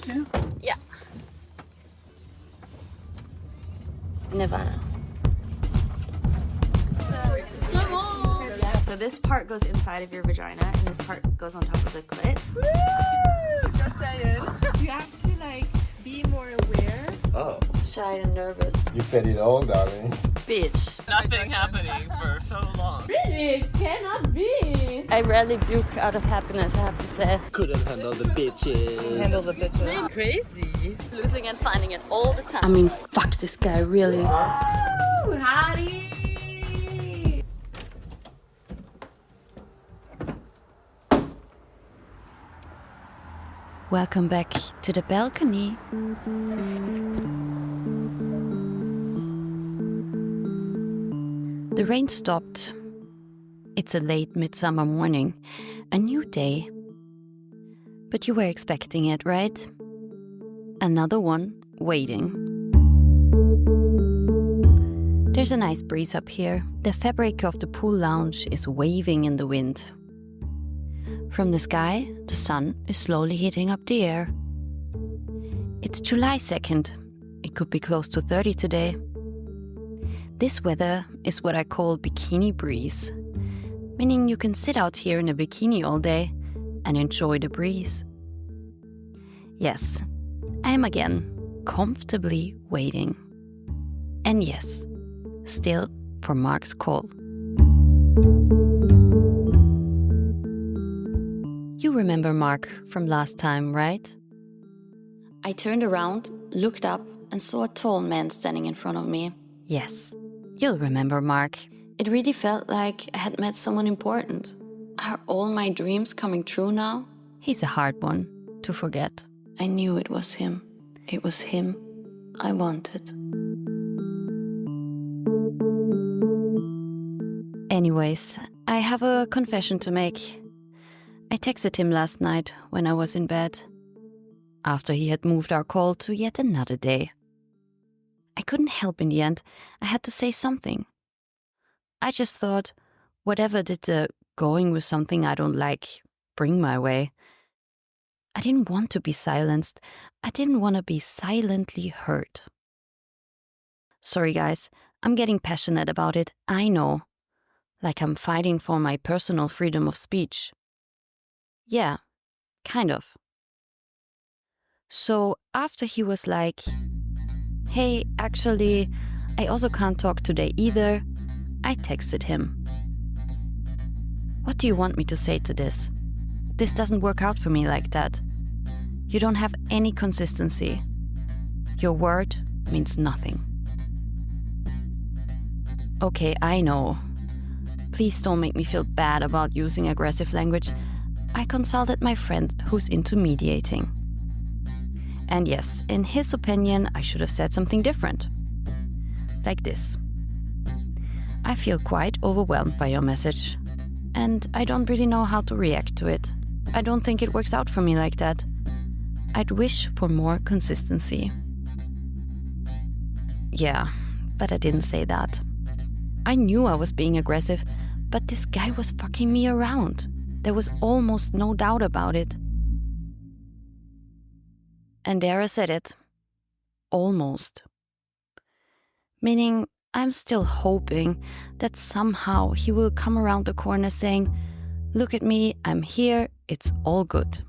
to? Yeah. Nevada. Come on! So this part goes inside of your vagina and this part goes on top of the clit. Woo! Just saying. You have to like be more aware. Oh. Shy and nervous. You said it all, darling. Bitch. Nothing happening for so long. Really? It cannot be. I rarely puke out of happiness, I have to say. Couldn't handle the bitches. Handle the bitches. Crazy. Losing and finding it all the time. I mean, fuck this guy, really. Ooh, hottie. Welcome back to the balcony. The rain stopped. It's a late midsummer morning, a new day. But you were expecting it, right? Another one waiting. There's a nice breeze up here. The fabric of the pool lounge is waving in the wind. From the sky, the sun is slowly heating up the air. It's July 2nd. It could be close to 30 today. This weather is what I call bikini breeze, meaning you can sit out here in a bikini all day and enjoy the breeze. Yes, I am again comfortably waiting. And yes, still for Mark's call. You remember Mark from last time, right? I turned around, looked up, and saw a tall man standing in front of me. Yes, you'll remember Mark. It really felt like I had met someone important. Are all my dreams coming true now? He's a hard one to forget. I knew it was him. It was him I wanted. Anyways, I have a confession to make. I texted him last night when I was in bed, after he had moved our call to yet another day. I couldn't help in the end. I had to say something. I just thought, whatever did the going with something I don't like bring my way. I didn't want to be silenced. I didn't want to be silently hurt. Sorry guys, I'm getting passionate about it, I know. Like I'm fighting for my personal freedom of speech. Yeah, kind of. So after he was like, hey, actually, I also can't talk today either, I texted him. What do you want me to say to this? This doesn't work out for me like that. You don't have any consistency. Your word means nothing. Okay, I know. Please don't make me feel bad about using aggressive language. I consulted my friend who's into mediating. And yes, in his opinion, I should have said something different. Like this. I feel quite overwhelmed by your message, and I don't really know how to react to it. I don't think it works out for me like that. I'd wish for more consistency. Yeah, but I didn't say that. I knew I was being aggressive, but this guy was fucking me around. There was almost no doubt about it. And there I said it. Almost. Meaning, I'm still hoping that somehow he will come around the corner saying, look at me, I'm here, it's all good.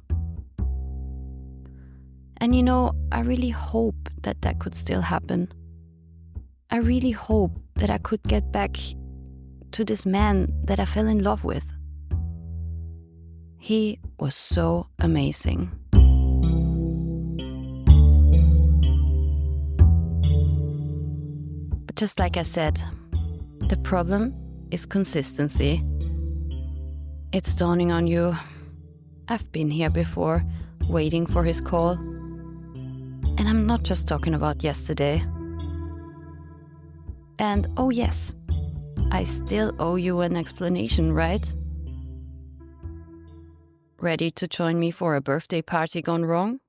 And you know, I really hope that that could still happen. I really hope that I could get back to this man that I fell in love with. He was so amazing. But just like I said, the problem is consistency. It's dawning on you. I've been here before, waiting for his call. And I'm not just talking about yesterday. And oh yes, I still owe you an explanation, right? Ready to join me for a birthday party gone wrong?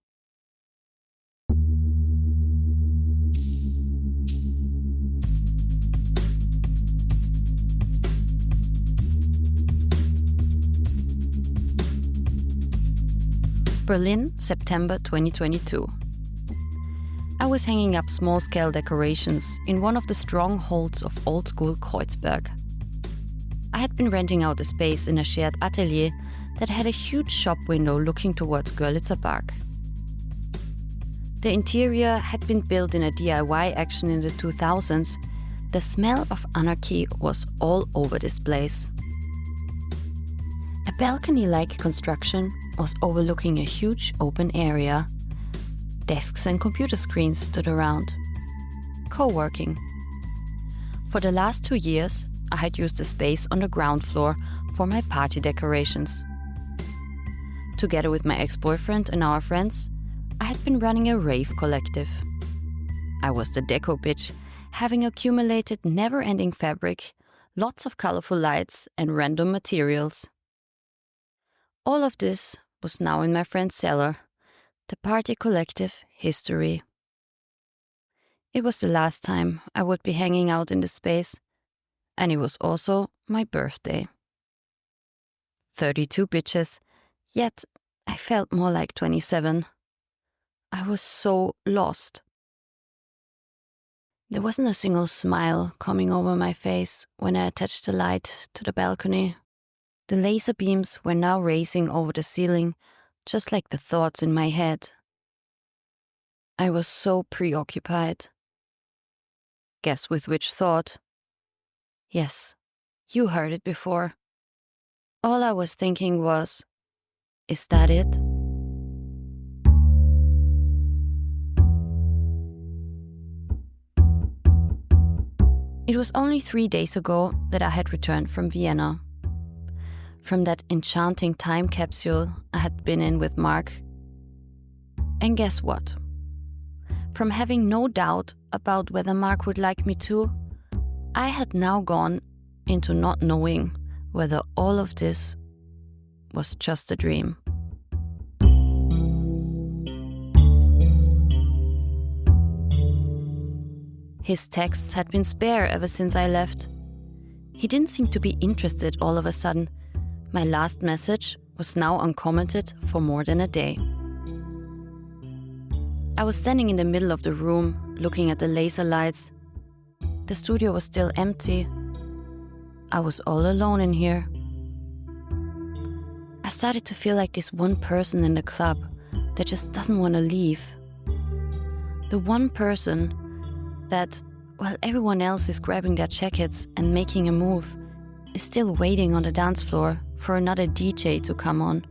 Berlin, September 2022. I was hanging up small-scale decorations in one of the strongholds of old-school Kreuzberg. I had been renting out a space in a shared atelier that had a huge shop window looking towards Görlitzer Park. The interior had been built in a DIY action in the 2000s. The smell of anarchy was all over this place. A balcony-like construction was overlooking a huge open area. Desks and computer screens stood around. Co-working. For the last 2 years, I had used the space on the ground floor for my party decorations. Together with my ex-boyfriend and our friends, I had been running a rave collective. I was the deco bitch, having accumulated never-ending fabric, lots of colorful lights and random materials. All of this was now in my friend's cellar, the party collective history. It was the last time I would be hanging out in the space, and it was also my birthday. 32 bitches, yet I felt more like 27. I was so lost. There wasn't a single smile coming over my face when I attached the light to the balcony. The laser beams were now racing over the ceiling, just like the thoughts in my head. I was so preoccupied. Guess with which thought? Yes, you heard it before. All I was thinking was, is that it? It was only 3 days ago that I had returned from Vienna. From that enchanting time capsule I had been in with Mark. And guess what? From having no doubt about whether Mark would like me too, I had now gone into not knowing whether all of this was just a dream. His texts had been spare ever since I left. He didn't seem to be interested all of a sudden. My last message was now uncommented for more than a day. I was standing in the middle of the room, looking at the laser lights. The studio was still empty. I was all alone in here. I started to feel like this one person in the club that just doesn't want to leave. The one person that, while everyone else is grabbing their jackets and making a move, is still waiting on the dance floor for another DJ to come on.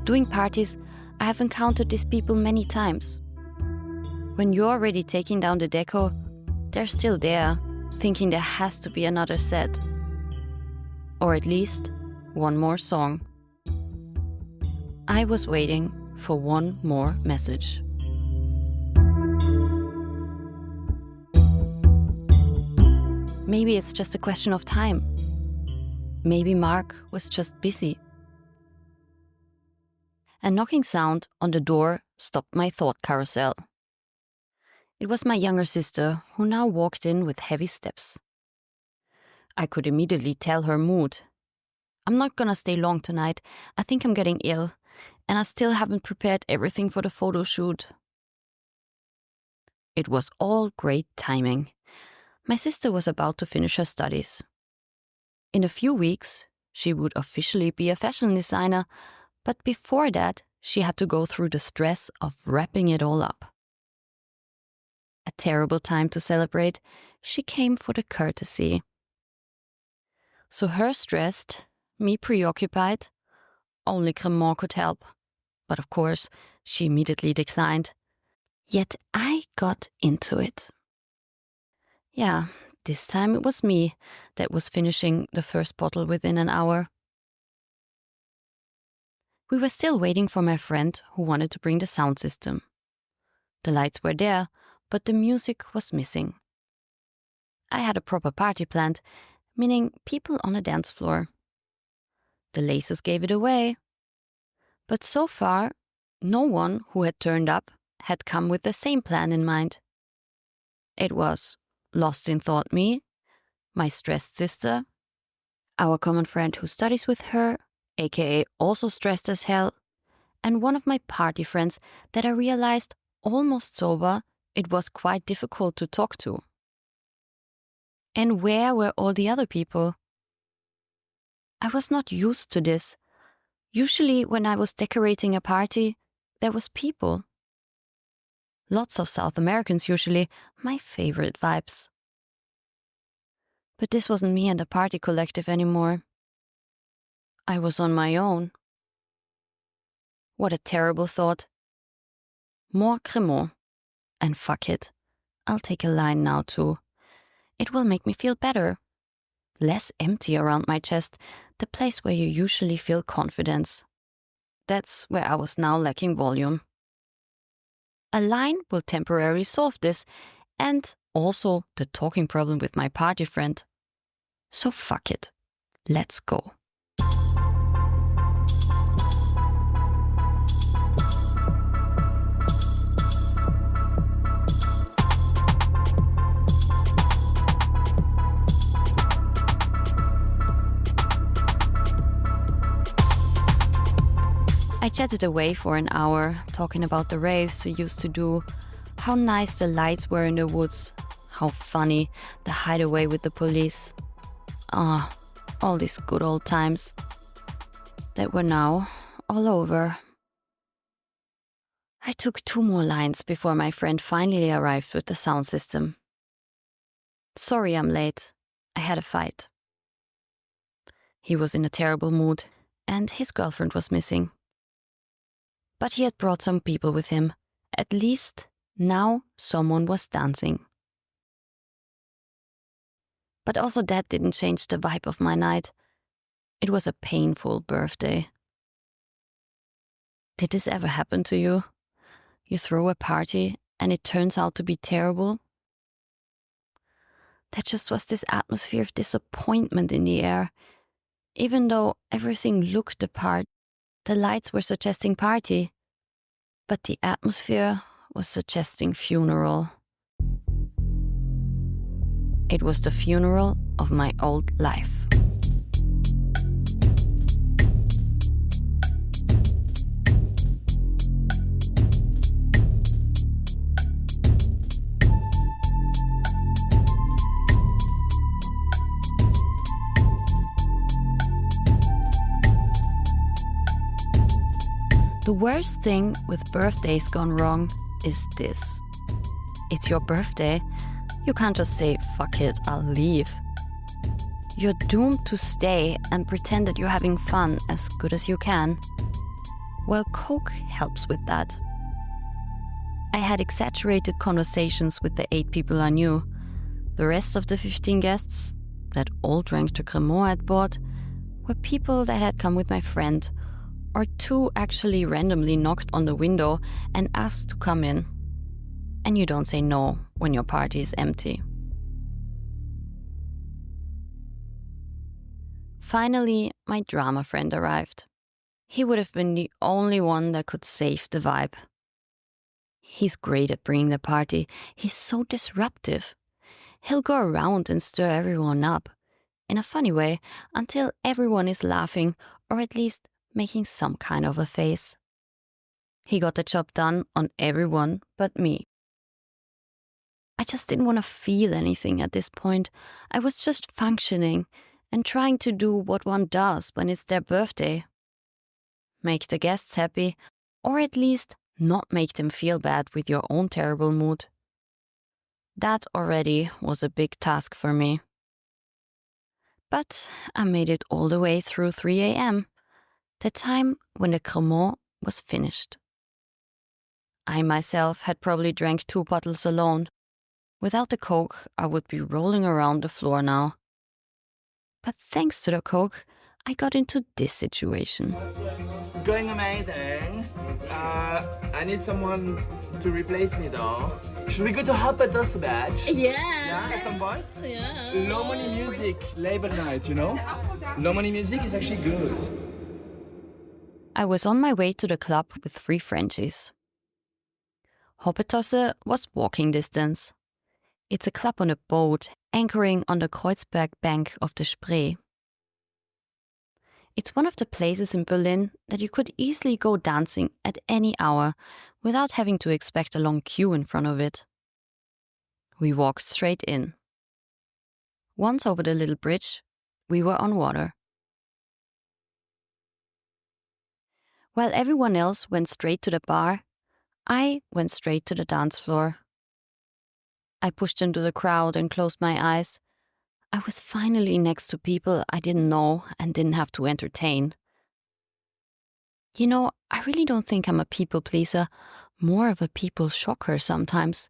Doing parties, I have encountered these people many times. When you're already taking down the deco, they're still there, thinking there has to be another set. Or at least one more song. I was waiting for one more message. Maybe it's just a question of time. Maybe Mark was just busy. A knocking sound on the door stopped my thought carousel. It was my younger sister, who now walked in with heavy steps. I could immediately tell her mood. I'm not gonna stay long tonight. I think I'm getting ill, and I still haven't prepared everything for the photo shoot. It was all great timing. My sister was about to finish her studies. In a few weeks, she would officially be a fashion designer, but before that, she had to go through the stress of wrapping it all up. A terrible time to celebrate, she came for the courtesy. So her stressed, me preoccupied, only Cremant could help. But of course, she immediately declined. Yet I got into it. Yeah, this time it was me that was finishing the first bottle within an hour. We were still waiting for my friend who wanted to bring the sound system. The lights were there, but the music was missing. I had a proper party planned, meaning people on a dance floor. The lasers gave it away. But so far, no one who had turned up had come with the same plan in mind. It was lost in thought me, my stressed sister, our common friend who studies with her, aka also stressed as hell, and one of my party friends that I realized almost sober it was quite difficult to talk to. And where were all the other people? I was not used to this. Usually when I was decorating a party, there was people. Lots of South Americans usually, my favorite vibes. But this wasn't me and the party collective anymore. I was on my own. What a terrible thought. More cremant. And fuck it. I'll take a line now too. It will make me feel better. Less empty around my chest, the place where you usually feel confidence. That's where I was now lacking volume. A line will temporarily solve this, and also the talking problem with my party friend. So fuck it. Let's go. I chatted away for an hour, talking about the raves we used to do, how nice the lights were in the woods, how funny the hideaway with the police. All these good old times that were now all over. I took 2 more lines before my friend finally arrived with the sound system. Sorry I'm late. I had a fight. He was in a terrible mood, and his girlfriend was missing. But he had brought some people with him. At least now someone was dancing. But also that didn't change the vibe of my night. It was a painful birthday. Did this ever happen to you? You throw a party and it turns out to be terrible? There just was this atmosphere of disappointment in the air. Even though everything looked the part, the lights were suggesting party, but the atmosphere was suggesting funeral. It was the funeral of my old life. The worst thing with birthdays gone wrong is this. It's your birthday. You can't just say, fuck it, I'll leave. You're doomed to stay and pretend that you're having fun as good as you can. Well, Coke helps with that. I had exaggerated conversations with the 8 people I knew. The rest of the 15 guests, that all drank the cremant I'd bought, were people that had come with my friend, or 2 actually randomly knocked on the window and asked to come in. And you don't say no when your party is empty. Finally, my drama friend arrived. He would have been the only one that could save the vibe. He's great at bringing the party. He's so disruptive. He'll go around and stir everyone up, in a funny way, until everyone is laughing, or at least making some kind of a face. He got the job done on everyone but me. I just didn't want to feel anything at this point. I was just functioning and trying to do what one does when it's their birthday. Make the guests happy, or at least not make them feel bad with your own terrible mood. That already was a big task for me. But I made it all the way through 3 a.m., the time when the cremant was finished. I myself had probably drank 2 bottles alone. Without the Coke, I would be rolling around the floor now. But thanks to the Coke, I got into this situation. Going amazing. I need someone to replace me though. Should we go to Hop at us badge? Yeah, at some point? Yeah. Low money music, labor night, you know? Low money music is actually good. I was on my way to the club with 3 Frenchies. Hoppetosse was walking distance. It's a club on a boat anchoring on the Kreuzberg bank of the Spree. It's one of the places in Berlin that you could easily go dancing at any hour without having to expect a long queue in front of it. We walked straight in. Once over the little bridge, we were on water. While everyone else went straight to the bar, I went straight to the dance floor. I pushed into the crowd and closed my eyes. I was finally next to people I didn't know and didn't have to entertain. You know, I really don't think I'm a people pleaser, more of a people shocker sometimes.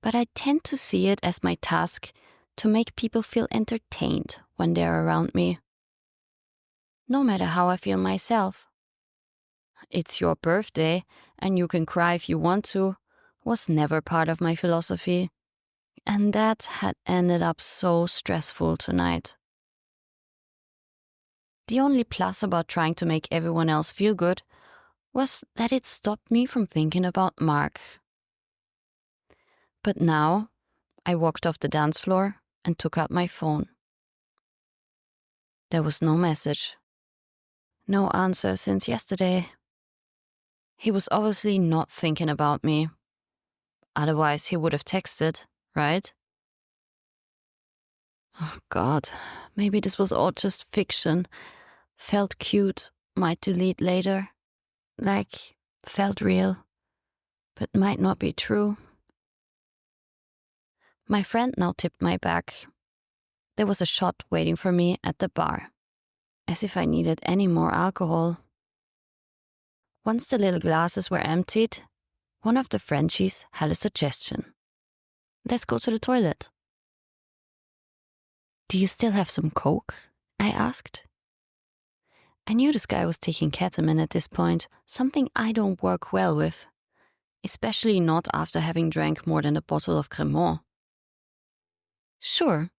But I tend to see it as my task to make people feel entertained when they're around me. No matter how I feel myself. It's your birthday and you can cry if you want to was never part of my philosophy. And that had ended up so stressful tonight. The only plus about trying to make everyone else feel good was that it stopped me from thinking about Mark. But now, I walked off the dance floor and took out my phone. There was no message. No answer since yesterday. He was obviously not thinking about me. Otherwise, he would have texted, right? Oh God, maybe this was all just fiction. Felt cute, might delete later. Like, felt real, but might not be true. My friend now tipped my back. There was a shot waiting for me at the bar, as if I needed any more alcohol. Once the little glasses were emptied, one of the Frenchies had a suggestion. Let's go to the toilet. Do you still have some Coke? I asked. I knew this guy was taking ketamine at this point, something I don't work well with, especially not after having drank more than a bottle of Cremant. Sure,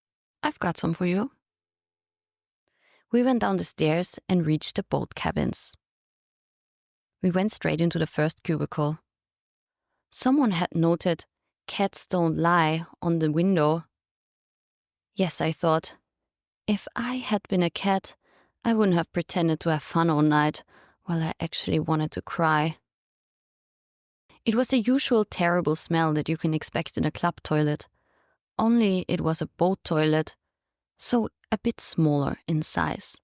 I've got some for you. We went down the stairs and reached the boat cabins. We went straight into the first cubicle. Someone had noted "Cats don't lie" on the window. Yes, I thought, if I had been a cat, I wouldn't have pretended to have fun all night while I actually wanted to cry. It was the usual terrible smell that you can expect in a club toilet, only it was a boat toilet, so a bit smaller in size.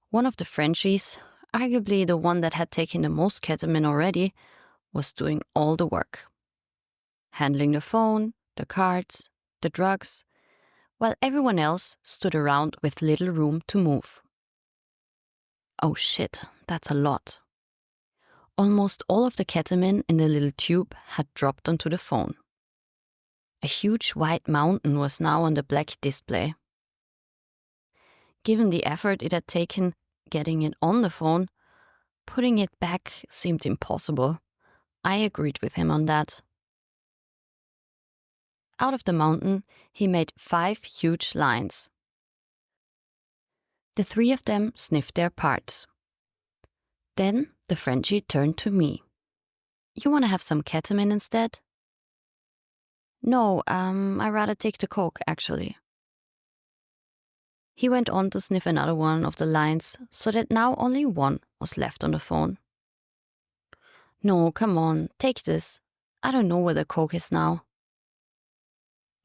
One of the Frenchies, arguably the one that had taken the most ketamine already, was doing all the work. Handling the phone, the cards, the drugs, while everyone else stood around with little room to move. Oh shit, that's a lot. Almost all of the ketamine in the little tube had dropped onto the phone. A huge white mountain was now on the black display. Given the effort it had taken getting it on the phone, putting it back seemed impossible. I agreed with him on that. Out of the mountain, he made 5 huge lines. The 3 of them sniffed their parts. Then the Frenchie turned to me. You want to have some ketamine instead? No, I'd rather take the Coke, actually. He went on to sniff another one of the lines, so that now only one was left on the phone. No, come on, take this. I don't know where the Coke is now.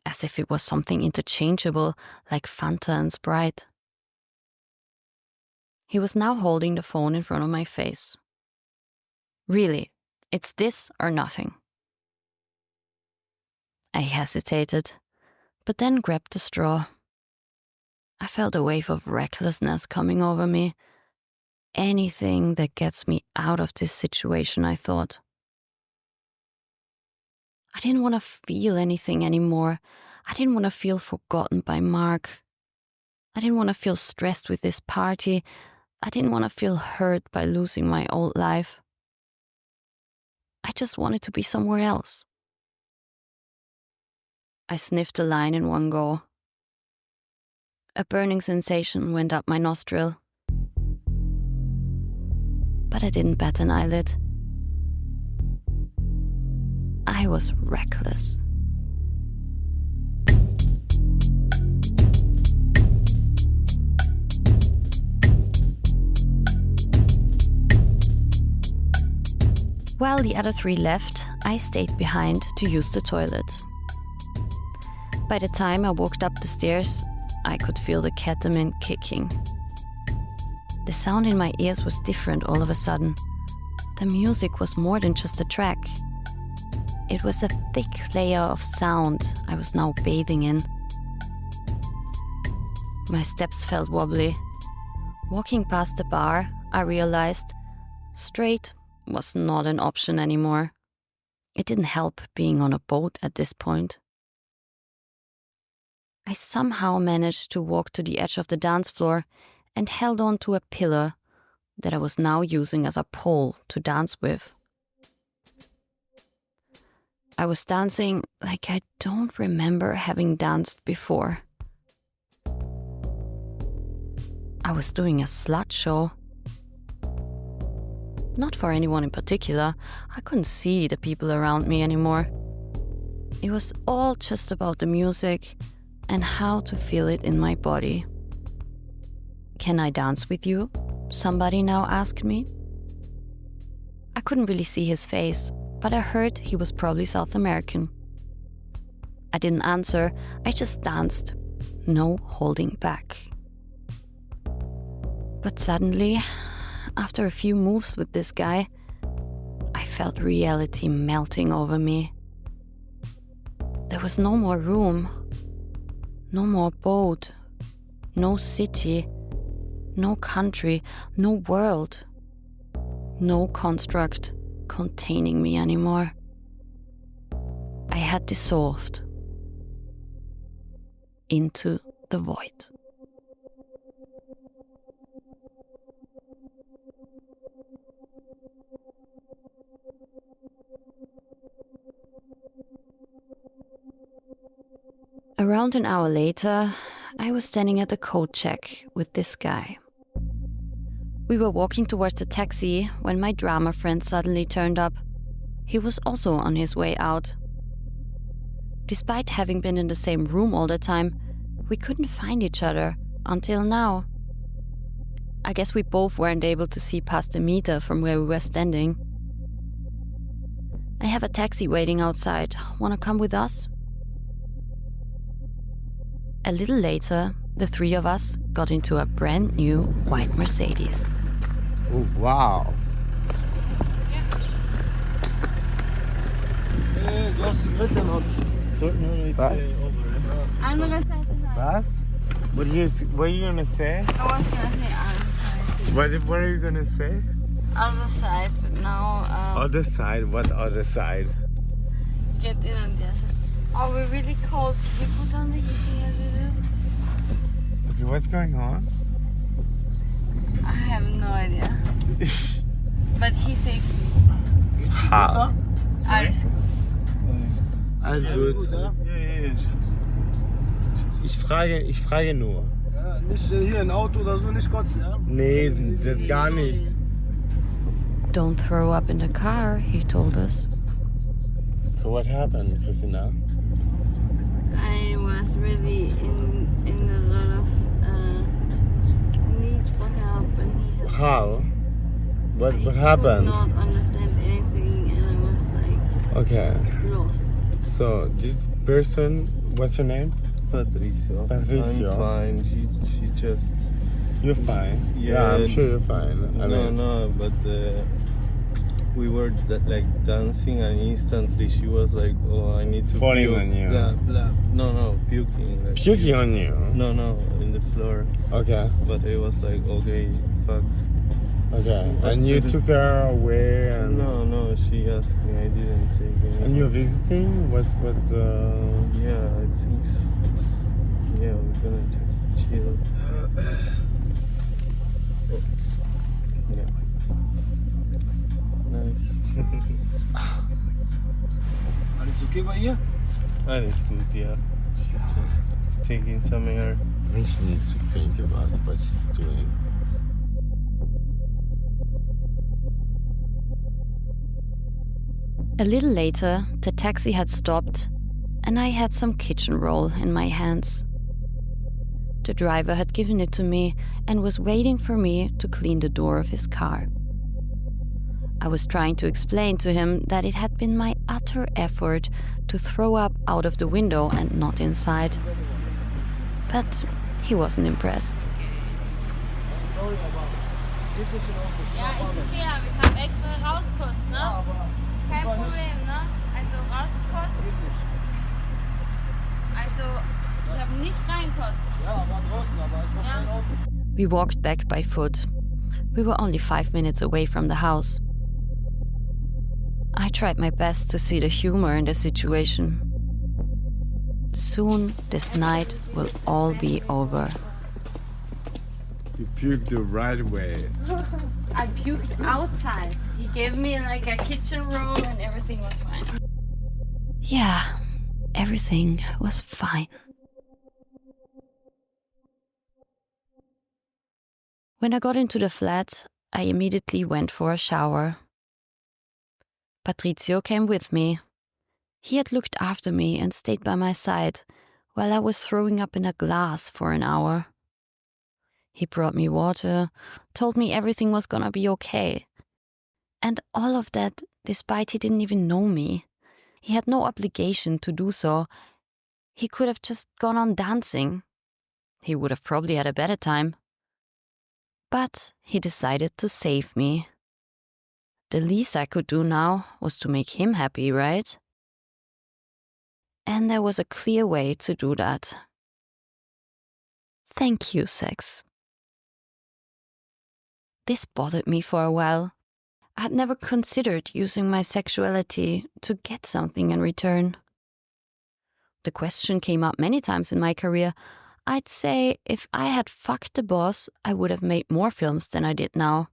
As if it was something interchangeable, like Fanta and Sprite. He was now holding the phone in front of my face. Really, it's this or nothing. I hesitated, but then grabbed the straw. I felt a wave of recklessness coming over me. Anything that gets me out of this situation, I thought. I didn't want to feel anything anymore. I didn't want to feel forgotten by Mark. I didn't want to feel stressed with this party. I didn't want to feel hurt by losing my old life. I just wanted to be somewhere else. I sniffed the line in one go. A burning sensation went up my nostril. But I didn't bat an eyelid. I was reckless. While the other three left, I stayed behind to use the toilet. By the time I walked up the stairs, I could feel the ketamine kicking. The sound in my ears was different all of a sudden. The music was more than just a track. It was a thick layer of sound I was now bathing in. My steps felt wobbly. Walking past the bar, I realized straight was not an option anymore. It didn't help being on a boat at this point. I somehow managed to walk to the edge of the dance floor and held on to a pillar that I was now using as a pole to dance with. I was dancing like I don't remember having danced before. I was doing a slut show. Not for anyone in particular. I couldn't see the people around me anymore. It was all just about the music and how to feel it in my body. "Can I dance with you?" somebody now asked me. I couldn't really see his face, but I heard he was probably South American. I didn't answer, I just danced. No holding back. But suddenly, after a few moves with this guy, I felt reality melting over me. There was no more room, no more boat, no city, no country, no world, no construct containing me anymore. I had dissolved into the void. Around an hour later, I was standing at the coat check with this guy. We were walking towards the taxi when my drama friend suddenly turned up. He was also on his way out. Despite having been in the same room all the time, we couldn't find each other until now. I guess we both weren't able to see past the meter from where we were standing. "I have a taxi waiting outside. Wanna come with us?" A little later, the three of us got into a brand new white Mercedes. Oh, wow. Was? Andere Seite rein. Was? What are you gonna say? I was gonna say other side. What are you gonna say? Other side, but now Other side? What other side? get in on the other side. Oh, we're really cold. Can you put on the heating a little? Okay, what's going on? I have no idea. But he saved me. How? Alles gut. Alles gut. Ich frage nur. Ja, nicht hier ein Auto oder so, nicht kotzen, ja? Nee, das gar nicht. "Don't throw up in the car," he told us. So what happened, Christina? I was really in a lot of need for help, and he had How? What I happened? could not understand anything, and I was like Okay, lost. so this person, what's her name? Patricio. Patricio. I'm fine. She just. You're fine. Yeah, I'm sure you're fine. I mean, No, but we were like dancing, and instantly she was like, "Oh, I need to Falling puke." on you. Blah, blah. No, puking. Like, puking on you. No, in the floor. Okay, But it was like, okay, fuck. okay. And you took her away and... No, she asked me. I didn't take anything. And you're visiting? What's Yeah, I think so. Yeah, we're gonna just chill. Oh. Yeah. Nice. Alles okay bei ihr? Alles gut, yeah. Just taking some air. She needs to think about what she's doing. A little later, the taxi had stopped, and I had some kitchen roll in my hands. The driver had given it to me and was waiting for me to clean the door of his car. I was trying to explain to him that it had been my utter effort to throw up out of the window and not inside. But he wasn't impressed. Ja, ist okay, aber ich habe extra rausgekostet, ne? Kein Problem, ne? Also rausgekostet. Also, ich habe nicht reingekostet. Ja, war draußen, aber ist auch kein Auto. We walked back by foot. We were only 5 minutes away from the house. I tried my best to see the humor in the situation. Soon this night will all be over. You puked the right way. I puked outside. He gave me like a kitchen roll and everything was fine. Yeah, everything was fine. When I got into the flat, I immediately went for a shower. Patrizio came with me. He had looked after me and stayed by my side while I was throwing up in a glass for an hour. He brought me water, told me everything was gonna be okay. And all of that despite he didn't even know me. He had no obligation to do so. He could have just gone on dancing. He would have probably had a better time. But he decided to save me. The least I could do now was to make him happy, right? And there was a clear way to do that. Thank you, sex. This bothered me for a while. I had never considered using my sexuality to get something in return. The question came up many times in my career. I'd say if I had fucked the boss, I would have made more films than I did now.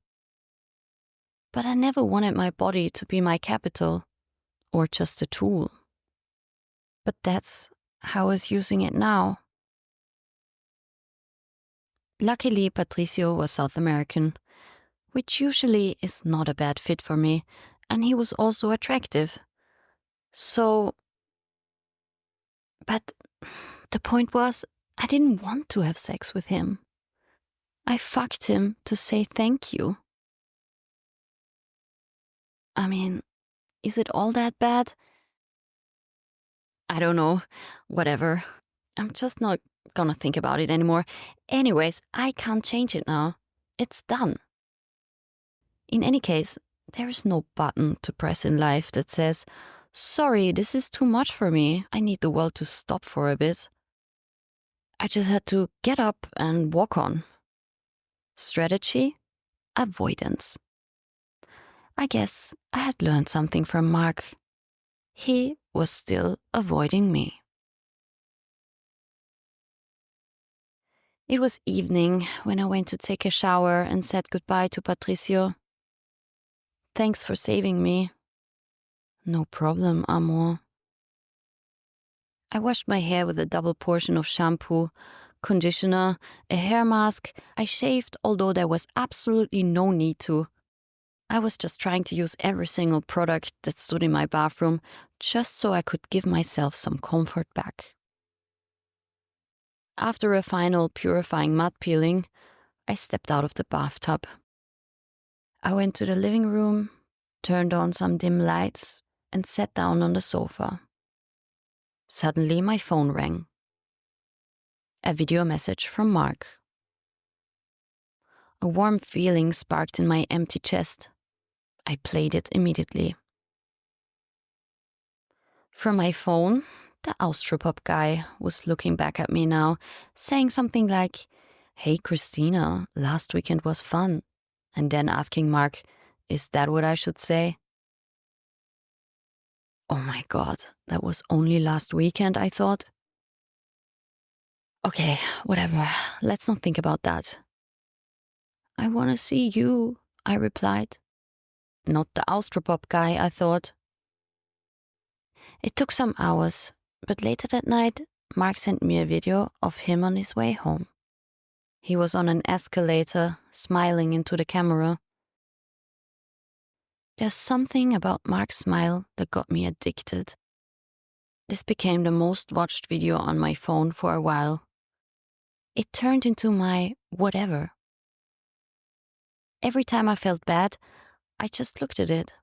But I never wanted my body to be my capital, or just a tool. But that's how I was using it now. Luckily, Patricio was South American, which usually is not a bad fit for me, and he was also attractive. But the point was, I didn't want to have sex with him. I fucked him to say thank you. I mean, is it all that bad? I don't know. Whatever. I'm just not gonna think about it anymore. Anyways, I can't change it now. It's done. In any case, there is no button to press in life that says, sorry, this is too much for me. I need the world to stop for a bit. I just had to get up and walk on. Strategy? Avoidance. I guess I had learned something from Mark. He was still avoiding me. It was evening when I went to take a shower and said goodbye to Patricio. Thanks for saving me. No problem, amor. I washed my hair with a double portion of shampoo, conditioner, a hair mask. I shaved, although there was absolutely no need to. I was just trying to use every single product that stood in my bathroom just so I could give myself some comfort back. After a final purifying mud peeling, I stepped out of the bathtub. I went to the living room, turned on some dim lights, and sat down on the sofa. Suddenly my phone rang. A video message from Mark. A warm feeling sparked in my empty chest. I played it immediately. From my phone, the Austropop guy was looking back at me now, saying something like, "Hey Christina, last weekend was fun," and then asking Mark, "Is that what I should say?" Oh my god, that was only last weekend, I thought. Okay, whatever, let's not think about that. "I want to see you," I replied. Not the Austropop guy, I thought. It took some hours, but later that night, Mark sent me a video of him on his way home. He was on an escalator, smiling into the camera. There's something about Mark's smile that got me addicted. This became the most watched video on my phone for a while. It turned into my whatever. Every time I felt bad, I just looked at it.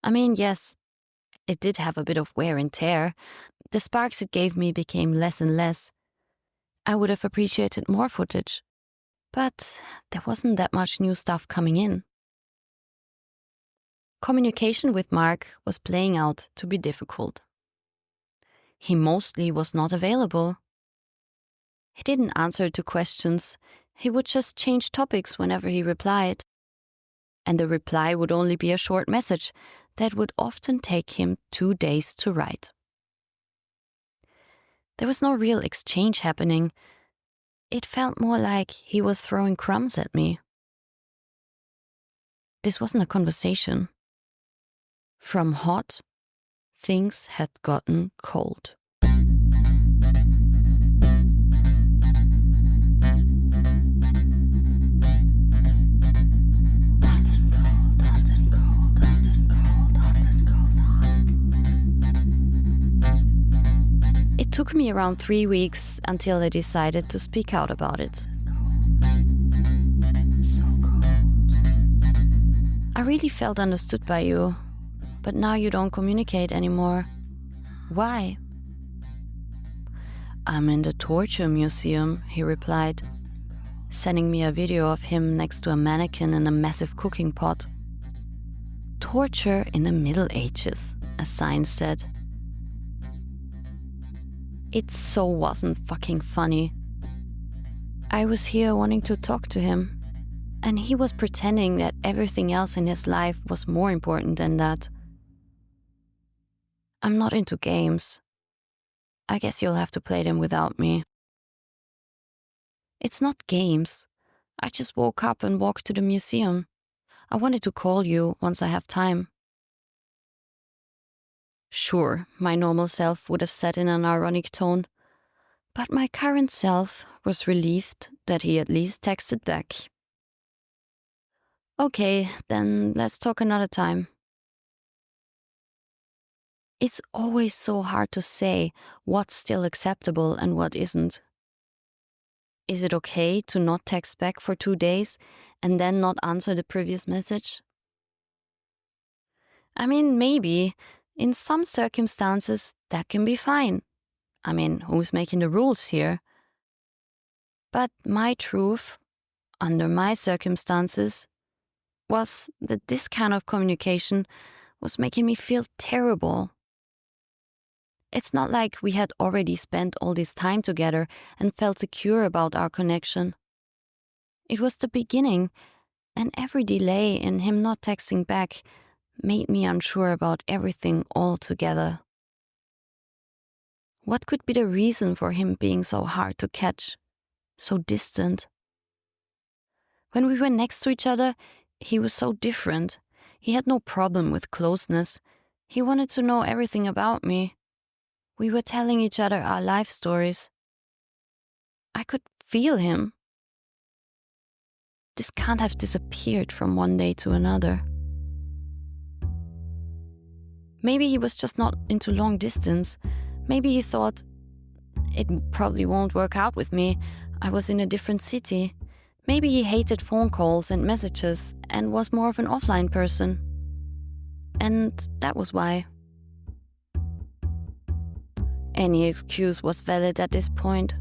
I mean, yes, it did have a bit of wear and tear. The sparks it gave me became less and less. I would have appreciated more footage, but there wasn't that much new stuff coming in. Communication with Mark was playing out to be difficult. He mostly was not available. He didn't answer to questions. He would just change topics whenever he replied. And the reply would only be a short message that would often take him 2 days to write. There was no real exchange happening. It felt more like he was throwing crumbs at me. This wasn't a conversation. From hot, things had gotten cold. It took me around 3 weeks until I decided to speak out about it. I really felt understood by you, but now you don't communicate anymore. Why? I'm in the torture museum, he replied, sending me a video of him next to a mannequin in a massive cooking pot. Torture in the Middle Ages, a sign said. It so wasn't fucking funny. I was here wanting to talk to him, and he was pretending that everything else in his life was more important than that. I'm not into games. I guess you'll have to play them without me. It's not games. I just woke up and walked to the museum. I wanted to call you once I have time. Sure, my normal self would have said in an ironic tone, but my current self was relieved that he at least texted back. Okay, then let's talk another time. It's always so hard to say what's still acceptable and what isn't. Is it okay to not text back for 2 days and then not answer the previous message? I mean, maybe. In some circumstances, that can be fine. I mean, who's making the rules here? But my truth, under my circumstances, was that this kind of communication was making me feel terrible. It's not like we had already spent all this time together and felt secure about our connection. It was the beginning, and every delay in him not texting back made me unsure about everything altogether. What could be the reason for him being so hard to catch, so distant? When we were next to each other, he was so different. He had no problem with closeness. He wanted to know everything about me. We were telling each other our life stories. I could feel him. This can't have disappeared from one day to another. Maybe he was just not into long distance. Maybe he thought, it probably won't work out with me. I was in a different city. Maybe he hated phone calls and messages and was more of an offline person. And that was why. Any excuse was valid at this point,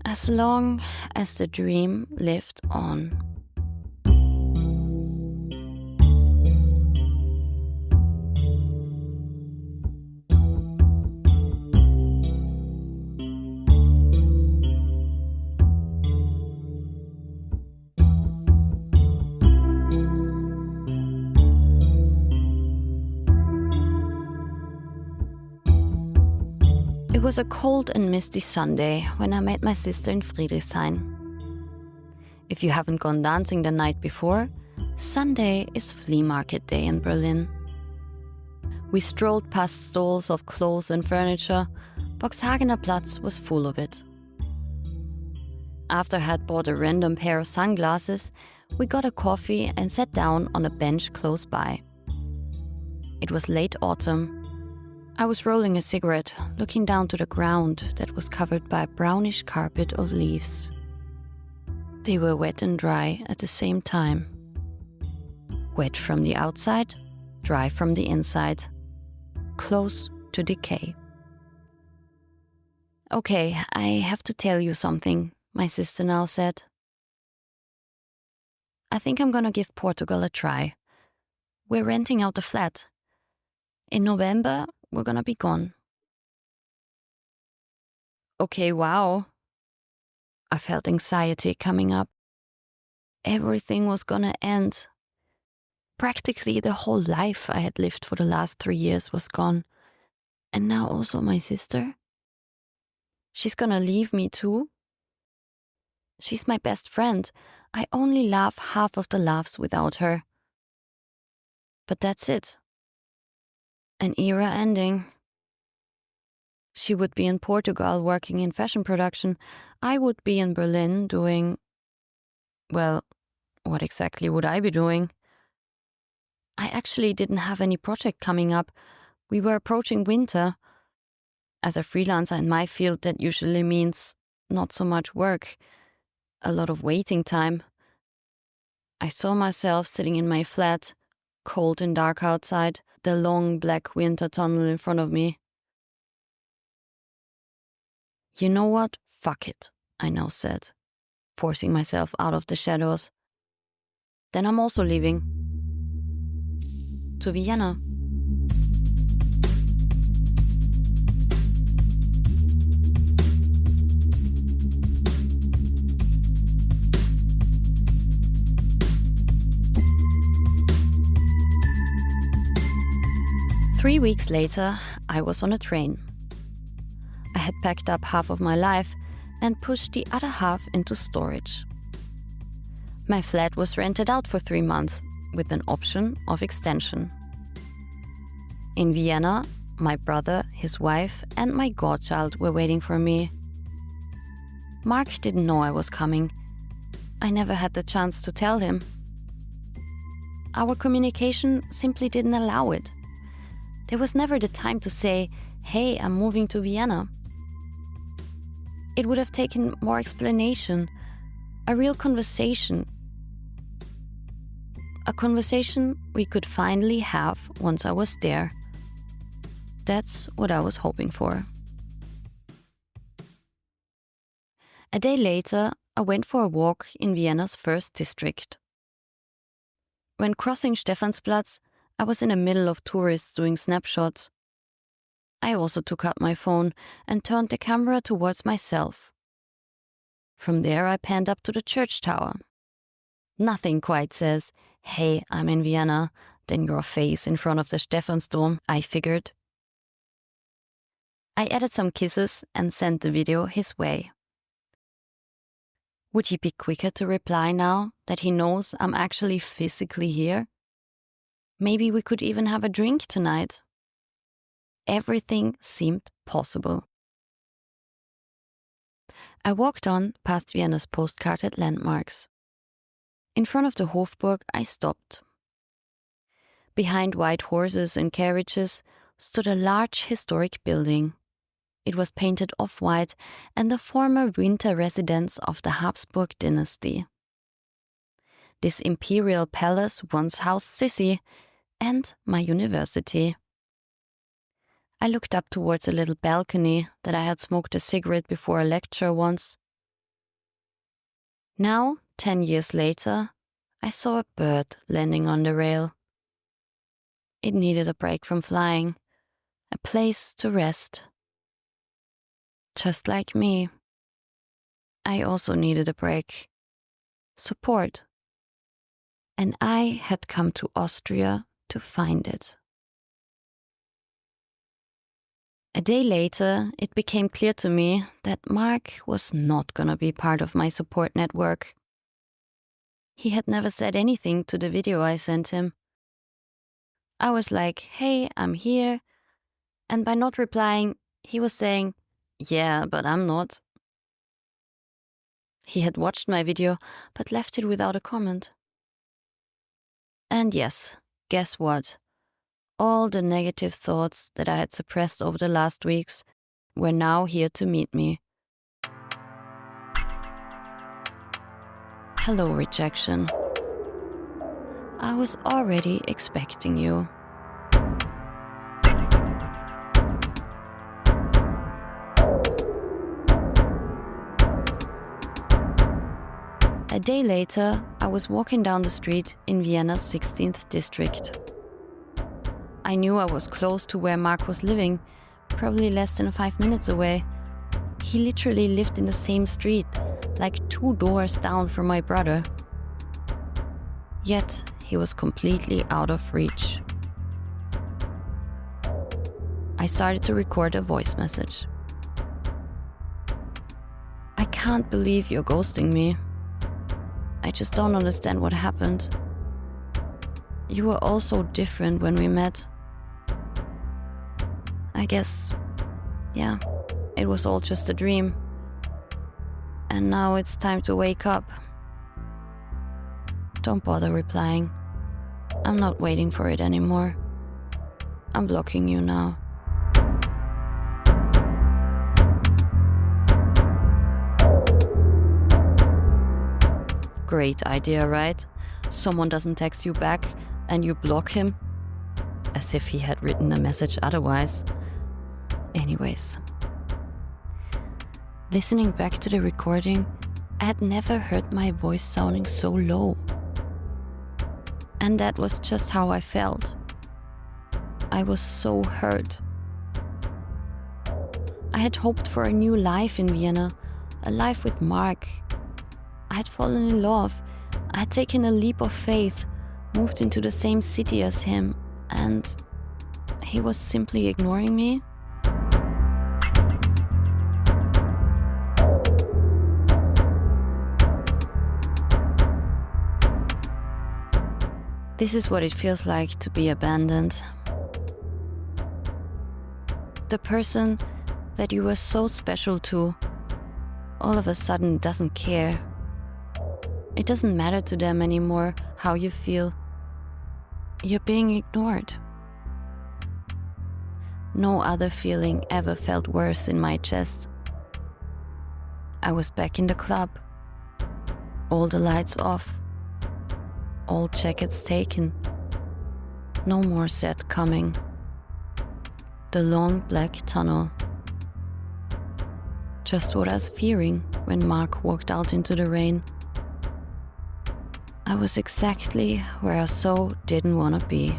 as long as the dream lived on. It was a cold and misty Sunday when I met my sister in Friedrichshain. If you haven't gone dancing the night before, Sunday is flea market day in Berlin. We strolled past stalls of clothes and furniture. Boxhagener Platz was full of it. After I had bought a random pair of sunglasses, we got a coffee and sat down on a bench close by. It was late autumn. I was rolling a cigarette, looking down to the ground that was covered by a brownish carpet of leaves. They were wet and dry at the same time. Wet from the outside, dry from the inside. Close to decay. Okay, I have to tell you something, my sister now said. I think I'm gonna give Portugal a try. We're renting out a flat. In November, we're gonna be gone. Okay, wow. I felt anxiety coming up. Everything was gonna end. Practically the whole life I had lived for the last 3 years was gone. And now also my sister. She's gonna leave me too. She's my best friend. I only laugh half of the laughs without her. But that's it. An era ending. She would be in Portugal working in fashion production. I would be in Berlin doing... Well, what exactly would I be doing? I actually didn't have any project coming up. We were approaching winter. As a freelancer in my field, that usually means not so much work, a lot of waiting time. I saw myself sitting in my flat, cold and dark outside, the long black winter tunnel in front of me. You know what? Fuck it, I now said, forcing myself out of the shadows. Then I'm also leaving. To Vienna. Three weeks later, I was on a train. I had packed up half of my life and pushed the other half into storage. My flat was rented out for 3 months, with an option of extension. In Vienna, my brother, his wife, and my godchild were waiting for me. Mark didn't know I was coming. I never had the chance to tell him. Our communication simply didn't allow it. There was never the time to say, hey, I'm moving to Vienna. It would have taken more explanation, a real conversation. A conversation we could finally have once I was there. That's what I was hoping for. A day later, I went for a walk in Vienna's first district. When crossing Stephansplatz, I was in the middle of tourists doing snapshots. I also took out my phone and turned the camera towards myself. From there, I panned up to the church tower. Nothing quite says, hey, I'm in Vienna, than your face in front of the Stephansdom, I figured. I added some kisses and sent the video his way. Would he be quicker to reply now that he knows I'm actually physically here? Maybe we could even have a drink tonight. Everything seemed possible. I walked on past Vienna's postcarded landmarks. In front of the Hofburg, I stopped. Behind white horses and carriages stood a large historic building. It was painted off-white and the former winter residence of the Habsburg dynasty. This imperial palace once housed Sissi and my university. I looked up towards a little balcony that I had smoked a cigarette before a lecture once. Now, 10 years later, I saw a bird landing on the rail. It needed a break from flying, a place to rest. Just like me, I also needed a break, support. And I had come to Austria to find it. A day later, it became clear to me that Mark was not gonna be part of my support network. He had never said anything to the video I sent him. I was like, hey, I'm here. And by not replying, he was saying, yeah, but I'm not. He had watched my video, but left it without a comment. And yes, guess what? All the negative thoughts that I had suppressed over the last weeks were now here to meet me. Hello, rejection. I was already expecting you. A day later, I was walking down the street in Vienna's 16th district. I knew I was close to where Mark was living, probably less than 5 minutes away. He literally lived in the same street, like 2 doors down from my brother. Yet, he was completely out of reach. I started to record a voice message. I can't believe you're ghosting me. I just don't understand what happened. You were all so different when we met. I guess, yeah, it was all just a dream. And now it's time to wake up. Don't bother replying. I'm not waiting for it anymore. I'm blocking you now. Great idea, right? Someone doesn't text you back and you block him? As if he had written a message otherwise. Anyways. Listening back to the recording, I had never heard my voice sounding so low. And that was just how I felt. I was so hurt. I had hoped for a new life in Vienna, a life with Mark. I had fallen in love. I had taken a leap of faith, moved into the same city as him, and he was simply ignoring me. This is what it feels like to be abandoned. The person that you were so special to all of a sudden doesn't care. It doesn't matter to them anymore how you feel. You're being ignored. No other feeling ever felt worse in my chest. I was back in the club. All the lights off. All jackets taken. No more set coming. The long black tunnel. Just what I was fearing when Mark walked out into the rain. I was exactly where I so didn't want to be.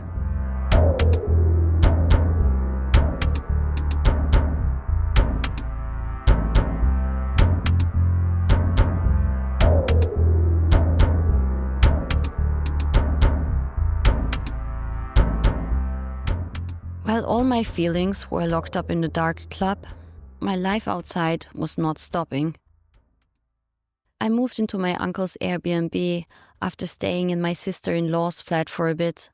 While all my feelings were locked up in the dark club, my life outside was not stopping. I moved into my uncle's Airbnb after staying in my sister-in-law's flat for a bit.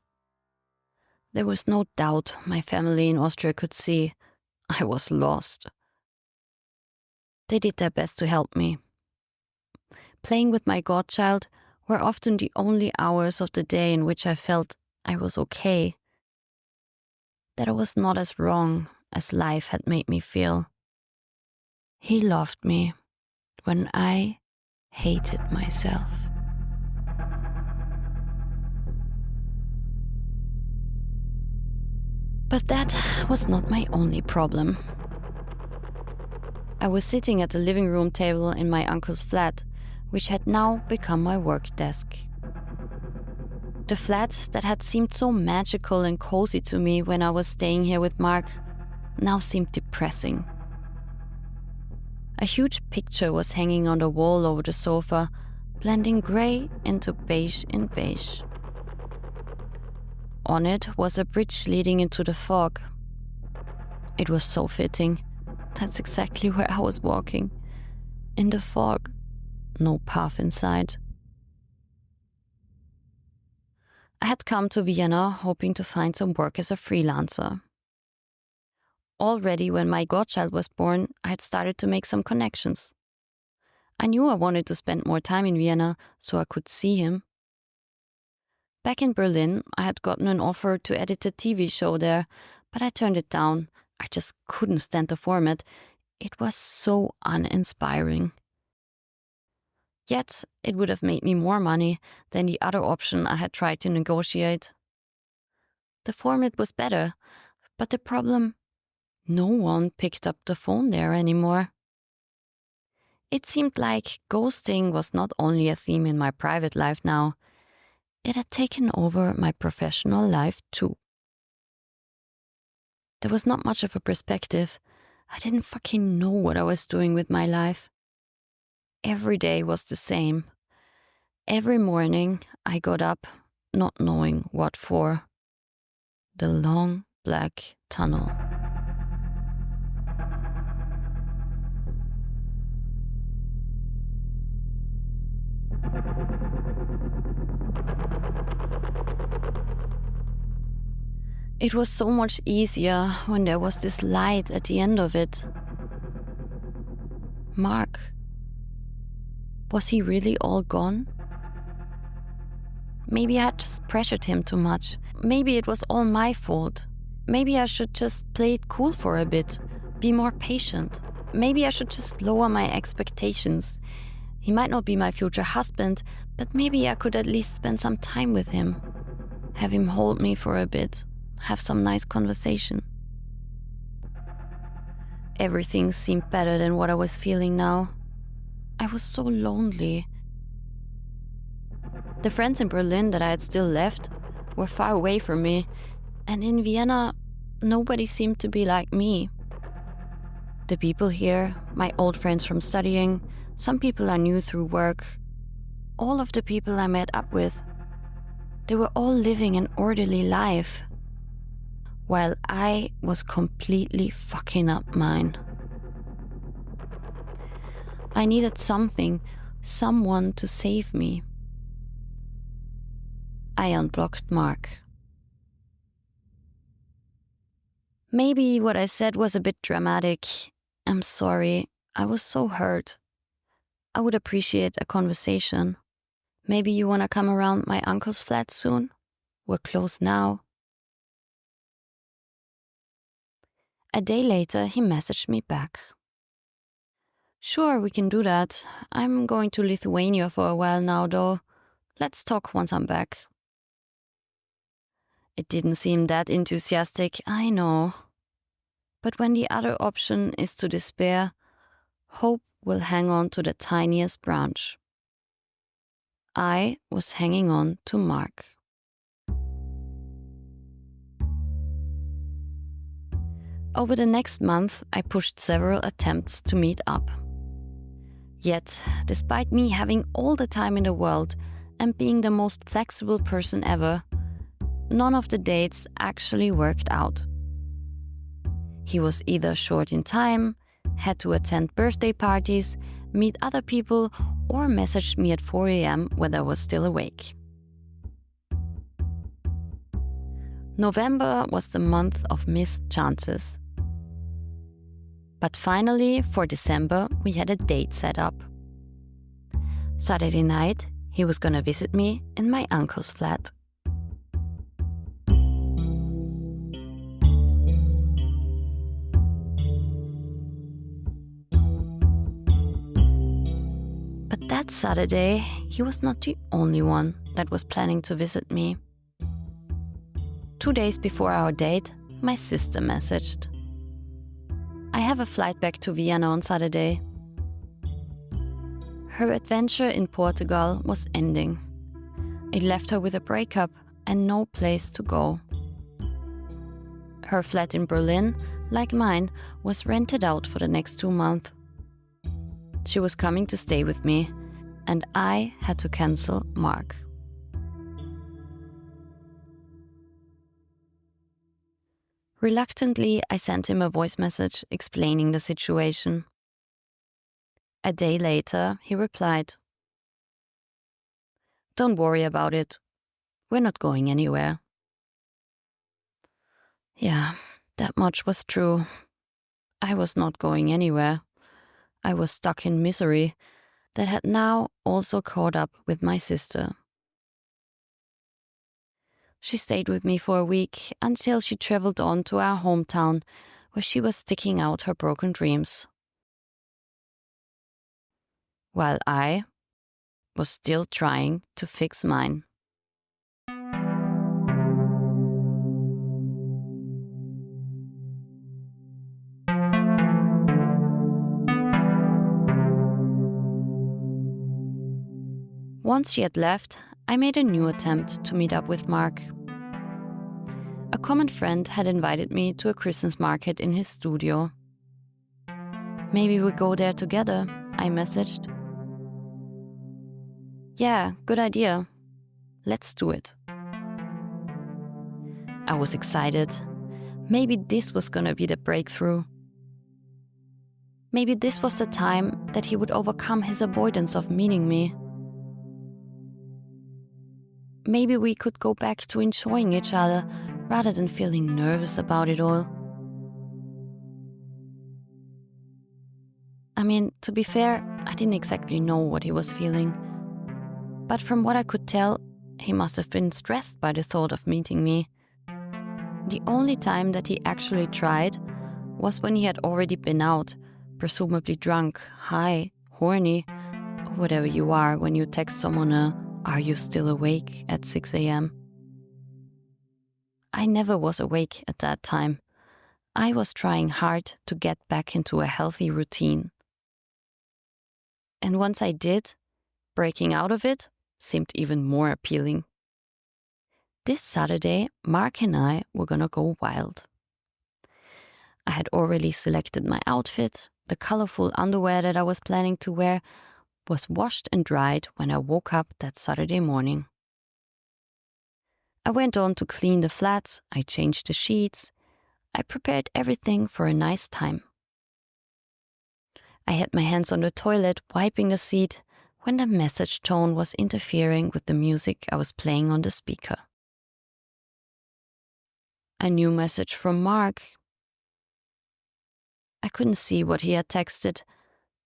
There was no doubt my family in Austria could see I was lost. They did their best to help me. Playing with my godchild were often the only hours of the day in which I felt I was okay. That I was not as wrong as life had made me feel. He loved me when I hated myself. But that was not my only problem. I was sitting at the living room table in my uncle's flat, which had now become my work desk. The flat that had seemed so magical and cozy to me when I was staying here with Mark now seemed depressing. A huge picture was hanging on the wall over the sofa, blending grey into beige in beige. On it was a bridge leading into the fog. It was so fitting. That's exactly where I was walking. In the fog. No path inside. I had come to Vienna hoping to find some work as a freelancer. Already when my godchild was born, I had started to make some connections. I knew I wanted to spend more time in Vienna so I could see him. Back in Berlin, I had gotten an offer to edit a TV show there, but I turned it down. I just couldn't stand the format. It was so uninspiring. Yet, it would have made me more money than the other option I had tried to negotiate. The format was better, but the problem, no one picked up the phone there anymore. It seemed like ghosting was not only a theme in my private life now, it had taken over my professional life too. There was not much of a perspective. I didn't fucking know what I was doing with my life. Every day was the same. Every morning I got up, not knowing what for. The long black tunnel. It was so much easier when there was this light at the end of it. Mark. Was he really all gone? Maybe I had just pressured him too much. Maybe it was all my fault. Maybe I should just play it cool for a bit, be more patient. Maybe I should just lower my expectations. He might not be my future husband, but maybe I could at least spend some time with him. Have him hold me for a bit. Have some nice conversation. Everything seemed better than what I was feeling now. I was so lonely. The friends in Berlin that I had still left were far away from me, and in Vienna, nobody seemed to be like me. The people here, my old friends from studying, some people I knew through work, all of the people I met up with, they were all living an orderly life, while I was completely fucking up mine. I needed something, someone to save me. I unblocked Mark. Maybe what I said was a bit dramatic. I'm sorry, I was so hurt. I would appreciate a conversation. Maybe you want to come around my uncle's flat soon? We're close now. A day later, he messaged me back. Sure, we can do that. I'm going to Lithuania for a while now, though. Let's talk once I'm back. It didn't seem that enthusiastic, I know. But when the other option is to despair, hope will hang on to the tiniest branch. I was hanging on to Mark. Over the next month, I pushed several attempts to meet up. Yet, despite me having all the time in the world and being the most flexible person ever, none of the dates actually worked out. He was either short in time, had to attend birthday parties, meet other people, or messaged me at 4 a.m. when I was still awake. November was the month of missed chances. But finally, for December, we had a date set up. Saturday night, he was gonna visit me in my uncle's flat. But that Saturday, he was not the only one that was planning to visit me. 2 days before our date, my sister messaged. I have a flight back to Vienna on Saturday. Her adventure in Portugal was ending. It left her with a breakup and no place to go. Her flat in Berlin, like mine, was rented out for the next 2 months. She was coming to stay with me, and I had to cancel Mark. Reluctantly, I sent him a voice message explaining the situation. A day later, he replied, "Don't worry about it. We're not going anywhere." Yeah, that much was true. I was not going anywhere. I was stuck in misery that had now also caught up with my sister. She stayed with me for a week until she traveled on to our hometown, where she was sticking out her broken dreams. While I was still trying to fix mine. Once she had left, I made a new attempt to meet up with Mark. A common friend had invited me to a Christmas market in his studio. Maybe we go there together, I messaged. Yeah, good idea. Let's do it. I was excited. Maybe this was gonna be the breakthrough. Maybe this was the time that he would overcome his avoidance of meeting me. Maybe we could go back to enjoying each other rather than feeling nervous about it all. I mean, to be fair, I didn't exactly know what he was feeling. But from what I could tell, he must have been stressed by the thought of meeting me. The only time that he actually tried was when he had already been out, presumably drunk, high, horny, or whatever you are when you text someone "Are you still awake?" at 6 a.m. I never was awake at that time. I was trying hard to get back into a healthy routine. And once I did, breaking out of it seemed even more appealing. This Saturday, Mark and I were gonna go wild. I had already selected my outfit. The colorful underwear that I was planning to wear was washed and dried when I woke up that Saturday morning. I went on to clean the flats, I changed the sheets, I prepared everything for a nice time. I had my hands on the toilet, wiping the seat, when the message tone was interfering with the music I was playing on the speaker. A new message from Mark. I couldn't see what he had texted.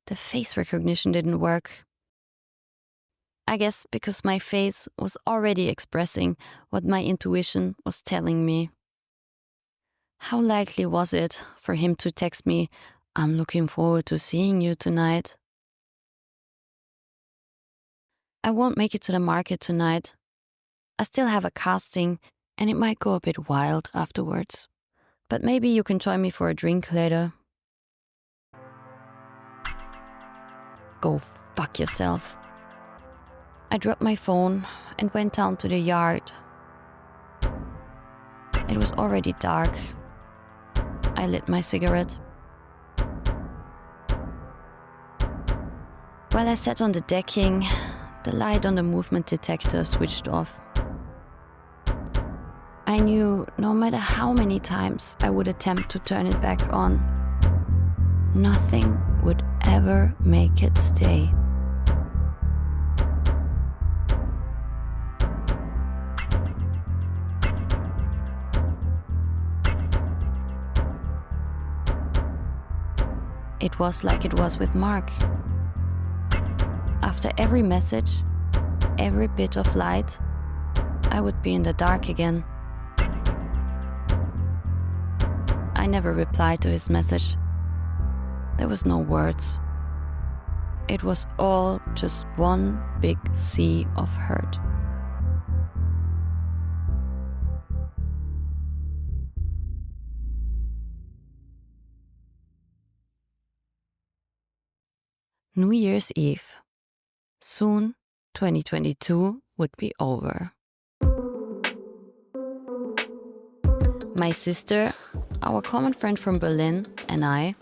The face recognition didn't work. I guess because my face was already expressing what my intuition was telling me. How likely was it for him to text me, "I'm looking forward to seeing you tonight"? I won't make it to the market tonight. I still have a casting and it might go a bit wild afterwards. But maybe you can join me for a drink later. Go fuck yourself. I dropped my phone and went down to the yard. It was already dark. I lit my cigarette. While I sat on the decking, the light on the movement detector switched off. I knew no matter how many times I would attempt to turn it back on, nothing would ever make it stay. It was like it was with Mark. After every message, every bit of light, I would be in the dark again. I never replied to his message. There was no words. It was all just one big sea of hurt. New Year's Eve. Soon, 2022 would be over. My sister, our common friend from Berlin, and I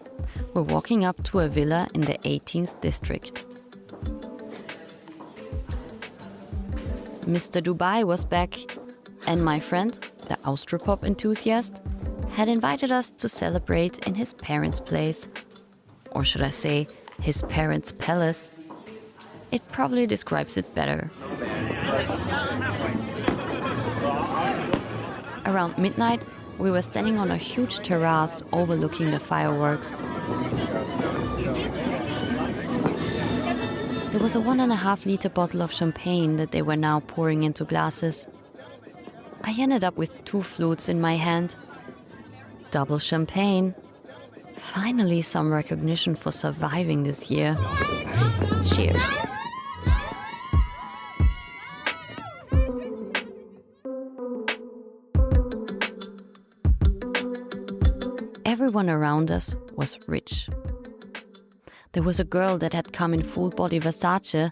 were walking up to a villa in the 18th district. Mr. Dubai was back, and my friend, the Austropop enthusiast, had invited us to celebrate in his parents' place. Or should I say, his parents' palace? It probably describes it better. Around midnight, we were standing on a huge terrace overlooking the fireworks. There was a 1.5-liter bottle of champagne that they were now pouring into glasses. I ended up with 2 flutes in my hand. Double champagne. Finally some recognition for surviving this year. Cheers. Everyone around us was rich. There was a girl that had come in full-body Versace,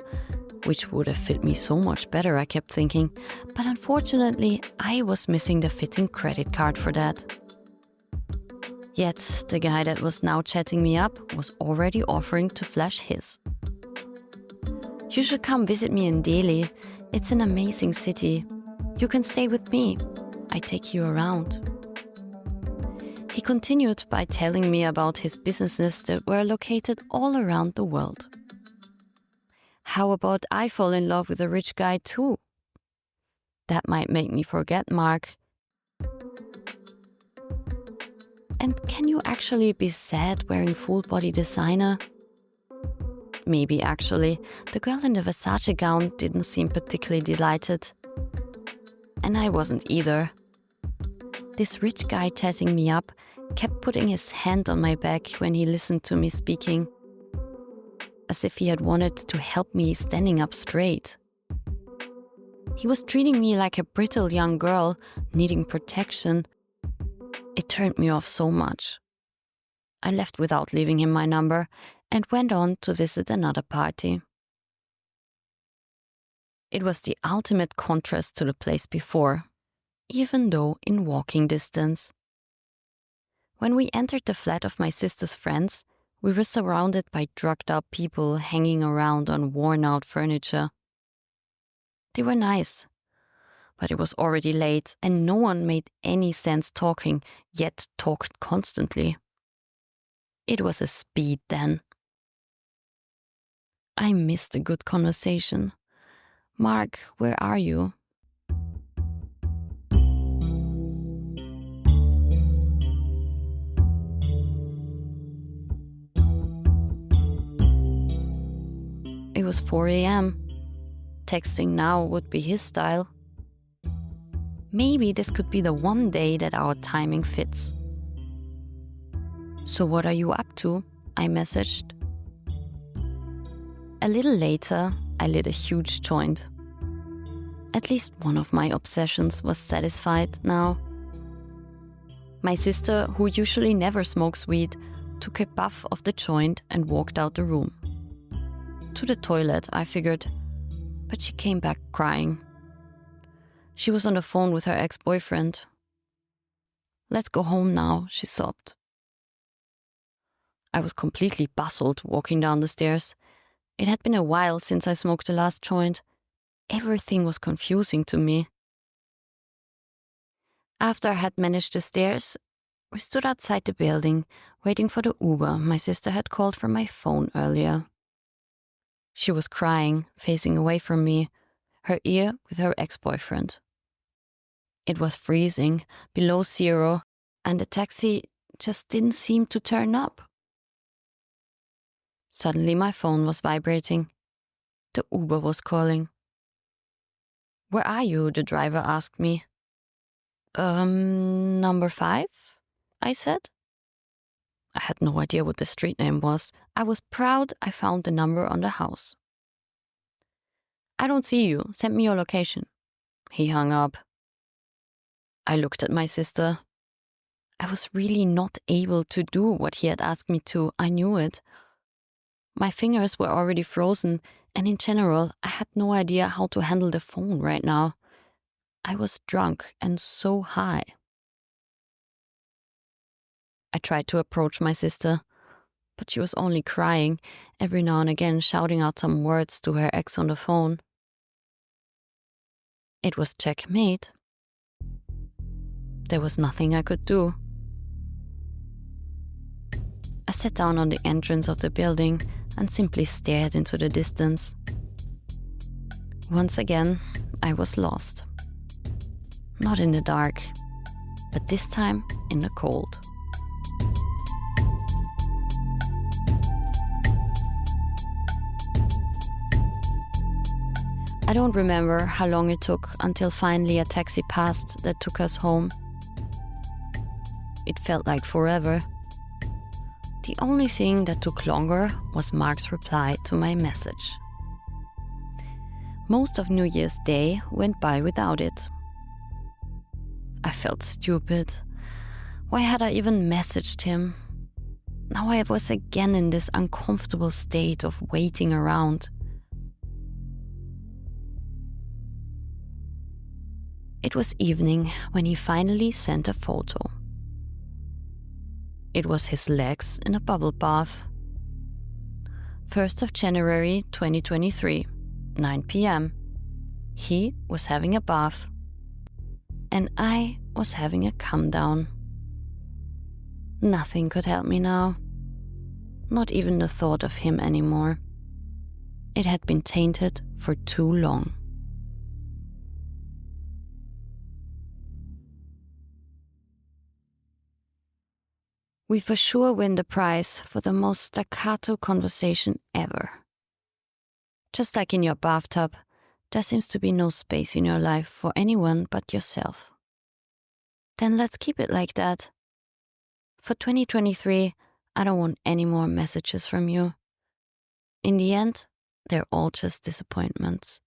which would have fit me so much better, I kept thinking. But unfortunately, I was missing the fitting credit card for that. Yet, the guy that was now chatting me up was already offering to flash his. You should come visit me in Delhi. It's an amazing city. You can stay with me. I take you around. He continued by telling me about his businesses that were located all around the world. How about I fall in love with a rich guy too? That might make me forget Mark. And can you actually be sad wearing full-body designer? Maybe actually, the girl in the Versace gown didn't seem particularly delighted. And I wasn't either. This rich guy chatting me up kept putting his hand on my back when he listened to me speaking, as if he had wanted to help me standing up straight. He was treating me like a brittle young girl needing protection. It turned me off so much. I left without leaving him my number and went on to visit another party. It was the ultimate contrast to the place before, even though in walking distance. When we entered the flat of my sister's friends, we were surrounded by drugged-up people hanging around on worn-out furniture. They were nice, but it was already late and no one made any sense talking, yet talked constantly. It was a speed then. I missed a good conversation. Mark, where are you? It was 4 a.m. Texting now would be his style. Maybe this could be the one day that our timing fits. So what are you up to? I messaged. A little later, I lit a huge joint. At least one of my obsessions was satisfied now. My sister, who usually never smokes weed, took a puff of the joint and walked out the room. To the toilet, I figured, but she came back crying. She was on the phone with her ex-boyfriend. "Let's go home now," she sobbed. I was completely puzzled walking down the stairs. It had been a while since I smoked the last joint. Everything was confusing to me. After I had managed the stairs, we stood outside the building, waiting for the Uber my sister had called from my phone earlier. She was crying, facing away from me, her ear with her ex-boyfriend. It was freezing, below zero, and the taxi just didn't seem to turn up. Suddenly my phone was vibrating. The Uber was calling. "Where are you?" the driver asked me. Number 5, I said. I had no idea what the street name was. I was proud I found the number on the house. "I don't see you. Send me your location." He hung up. I looked at my sister. I was really not able to do what he had asked me to. I knew it. My fingers were already frozen, and in general, I had no idea how to handle the phone right now. I was drunk and so high. I tried to approach my sister, but she was only crying, every now and again shouting out some words to her ex on the phone. It was checkmate. There was nothing I could do. I sat down on the entrance of the building and simply stared into the distance. Once again, I was lost. Not in the dark, but this time in the cold. I don't remember how long it took until finally a taxi passed that took us home. It felt like forever. The only thing that took longer was Mark's reply to my message. Most of New Year's Day went by without it. I felt stupid. Why had I even messaged him? Now I was again in this uncomfortable state of waiting around. It was evening when he finally sent a photo. It was his legs in a bubble bath. 1st of January 2023, 9 p.m. He was having a bath. And I was having a come down. Nothing could help me now. Not even the thought of him anymore. It had been tainted for too long. We for sure win the prize for the most staccato conversation ever. Just like in your bathtub, there seems to be no space in your life for anyone but yourself. Then let's keep it like that. For 2023, I don't want any more messages from you. In the end, they're all just disappointments.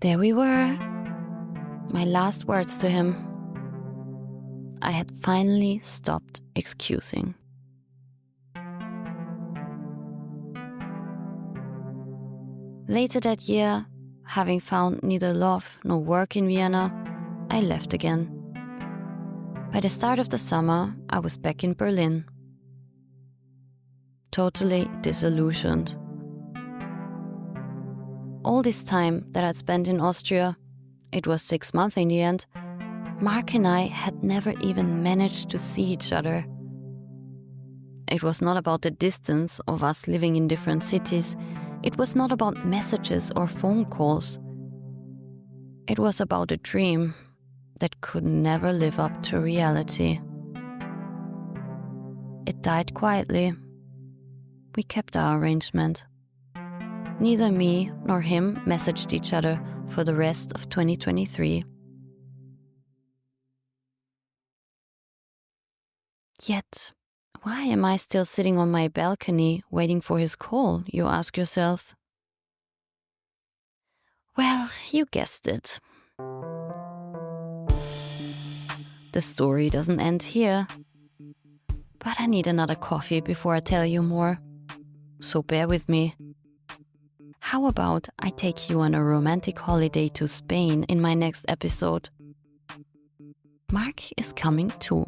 There we were. My last words to him. I had finally stopped excusing. Later that year, having found neither love nor work in Vienna, I left again. By the start of the summer, I was back in Berlin. Totally disillusioned. All this time that I'd spent in Austria, it was 6 months in the end, Mark and I had never even managed to see each other. It was not about the distance of us living in different cities. It was not about messages or phone calls. It was about a dream that could never live up to reality. It died quietly. We kept our arrangement. Neither me nor him messaged each other for the rest of 2023. Yet, why am I still sitting on my balcony waiting for his call, you ask yourself? Well, you guessed it. The story doesn't end here. But I need another coffee before I tell you more. So bear with me. How about I take you on a romantic holiday to Spain in my next episode? Mark is coming too.